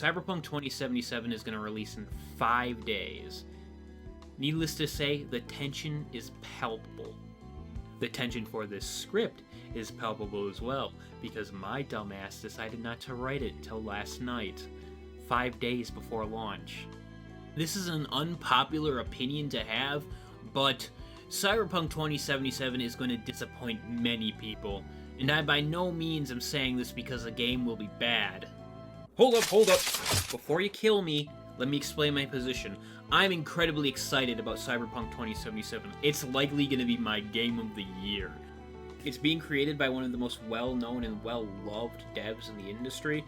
Cyberpunk 2077 is going to release in 5 days. Needless to say, the tension is palpable. The tension for this script is palpable as well, because my dumbass decided not to write it till last night, 5 days before launch. This is an unpopular opinion to have, but Cyberpunk 2077 is going to disappoint many people, and I by no means am saying this because the game will be bad. Hold up! Before you kill me, let me explain my position. I'm incredibly excited about Cyberpunk 2077. It's likely going to be my game of the year. It's being created by one of the most well-known and well-loved devs in the industry.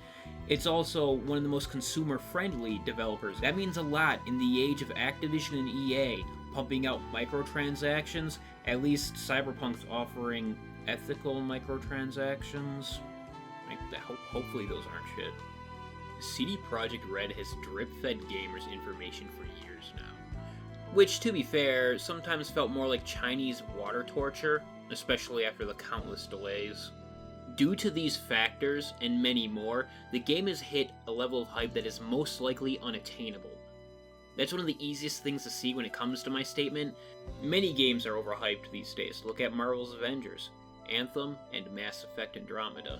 It's also one of the most consumer-friendly developers. That means a lot in the age of Activision and EA pumping out microtransactions. At least Cyberpunk's offering ethical microtransactions. Hopefully those aren't shit. CD Projekt Red has drip-fed gamers information for years now. Which, to be fair, sometimes felt more like Chinese water torture, especially after the countless delays. Due to these factors, and many more, the game has hit a level of hype that is most likely unattainable. That's one of the easiest things to see when it comes to my statement. Many games are overhyped these days. Look at Marvel's Avengers, Anthem, and Mass Effect Andromeda.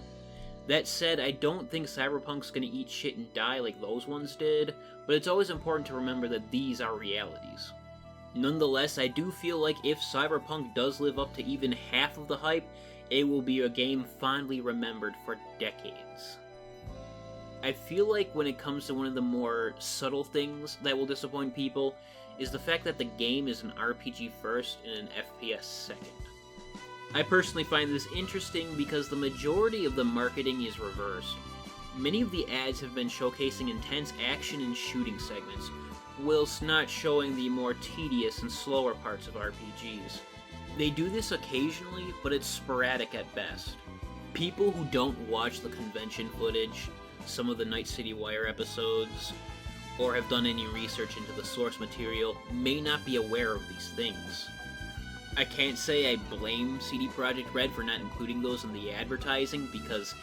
That said, I don't think Cyberpunk's gonna eat shit and die like those ones did, but it's always important to remember that these are realities. Nonetheless, I do feel like if Cyberpunk does live up to even half of the hype, it will be a game fondly remembered for decades. I feel like when it comes to one of the more subtle things that will disappoint people, is the fact that the game is an RPG first and an FPS second. I personally find this interesting because the majority of the marketing is reversed. Many of the ads have been showcasing intense action and shooting segments, whilst not showing the more tedious and slower parts of RPGs. They do this occasionally, but it's sporadic at best. People who don't watch the convention footage, some of the Night City Wire episodes, or have done any research into the source material may not be aware of these things. I can't say I blame CD Projekt Red for not including those in the advertising, because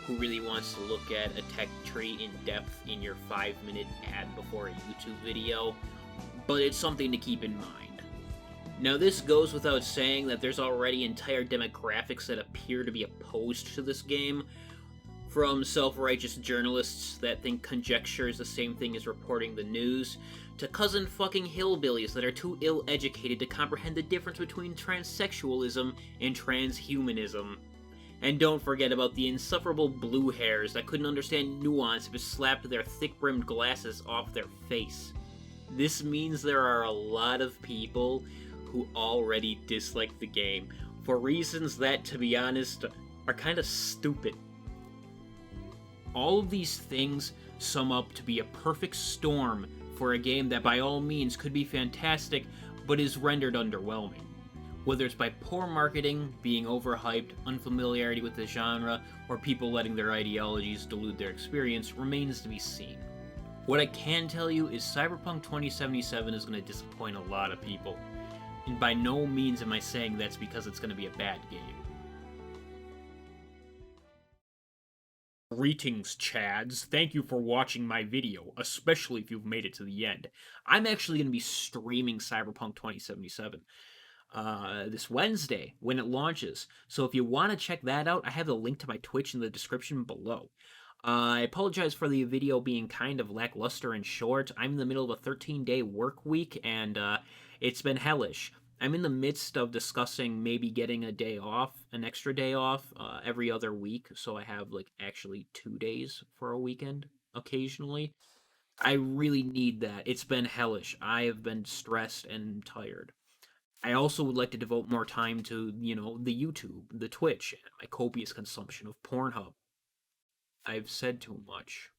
who really wants to look at a tech tree in depth in your 5-minute ad before a YouTube video? But it's something to keep in mind. Now, this goes without saying that there's already entire demographics that appear to be opposed to this game, from self-righteous journalists that think conjecture is the same thing as reporting the news, to cousin fucking hillbillies that are too ill-educated to comprehend the difference between transsexualism and transhumanism. And don't forget about the insufferable blue hairs that couldn't understand nuance if it slapped their thick-brimmed glasses off their face. This means there are a lot of people who already dislike the game, for reasons that, to be honest, are kinda stupid. All of these things sum up to be a perfect storm for a game that by all means could be fantastic, but is rendered underwhelming. Whether it's by poor marketing, being overhyped, unfamiliarity with the genre, or people letting their ideologies dilute their experience, remains to be seen. What I can tell you is Cyberpunk 2077 is going to disappoint a lot of people, and by no means am I saying that's because it's going to be a bad game. Greetings, Chads. Thank you for watching my video, especially if you've made it to the end. I'm actually going to be streaming Cyberpunk 2077 this Wednesday when it launches, so if you want to check that out, I have the link to my Twitch in the description below. I apologize for the video being kind of lackluster and short. I'm in the middle of a 13-day work week, and it's been hellish. I'm in the midst of discussing maybe getting a day off, an extra day off, every other week, so I have, actually 2 days for a weekend, occasionally. I really need that. It's been hellish. I have been stressed and tired. I also would like to devote more time to, the YouTube, the Twitch, and my copious consumption of Pornhub. I've said too much.